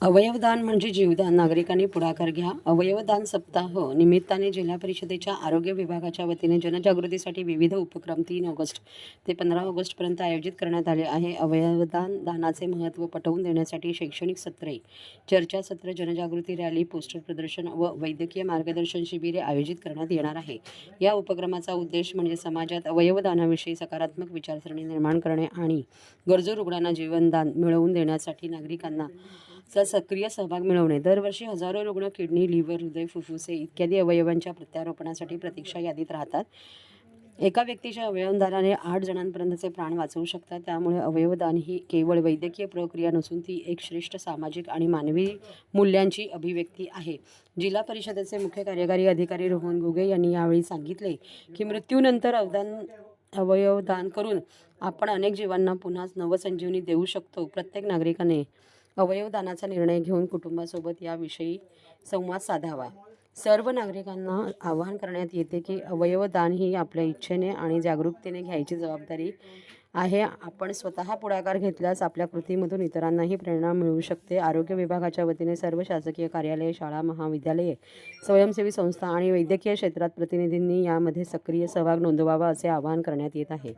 अवयवदान म्हणजे जीवदान. नागरिकांनी पुढाकार घ्या. अवयवदान सप्ताह निमित्ताने जिल्हा परिषदेच्या आरोग्य विभागाच्या वतीने जनजागृतीसाठी विविध उपक्रम 3 ऑगस्ट ते 15 ऑगस्टपर्यंत आयोजित करण्यात आले आहे. दानाचे महत्त्व पटवून देण्यासाठी शैक्षणिक सत्रे, चर्चासत्र, जनजागृती रॅली, पोस्टर प्रदर्शन व वैद्यकीय मार्गदर्शन शिबिरे आयोजित करण्यात येणार आहे. या उपक्रमाचा उद्देश म्हणजे समाजात अवयवदानाविषयी सकारात्मक विचारसरणी निर्माण करणे आणि गरजू रुग्णांना जीवनदान मिळवून देण्यासाठी नागरिकांना सक्रिय सहभाग मिळवणे. दरवर्षी हजारो रुग्ण किडनी, लिव्हर, हृदय, फुफ्फुसे इत्यादी अवयवांच्या प्रत्यारोपणासाठी प्रतीक्षा यादीत राहतात. एका व्यक्तीच्या अवयवदानाने 8 जणांपर्यंतचे प्राण वाचवू शकतात. त्यामुळे अवयवदान ही केवळ वैद्यकीय प्रक्रिया नसून ती एक श्रेष्ठ सामाजिक आणि मानवी मूल्यांची अभिव्यक्ती आहे. जिल्हा परिषदेचे मुख्य कार्यकारी अधिकारी रोहन घुगे यांनी यावेळी सांगितले की मृत्यूनंतर अवयवदान करून आपण अनेक जीवांना पुन्हा नवसंजीवनी देऊ शकतो. प्रत्येक नागरिकाने अवयवदानाचा निर्णय घेऊन कुटुंबासोबत याविषयी संवाद साधावा. सर्व नागरिकांना आवाहन करण्यात येते की अवयवदान ही आपल्या इच्छेने आणि जागरूकतेने घ्यायची जबाबदारी आहे. आपण स्वतः पुढाकार घेतल्यास आपल्या कृतीमधून इतरांनाही प्रेरणा मिळू शकते. आरोग्य विभागाच्या वतीने सर्व शासकीय कार्यालये, शाळा, महाविद्यालये, स्वयंसेवी संस्था आणि वैद्यकीय क्षेत्रात प्रतिनिधींनी यामध्ये सक्रिय सहभाग नोंदवावा असे आवाहन करण्यात येत आहे.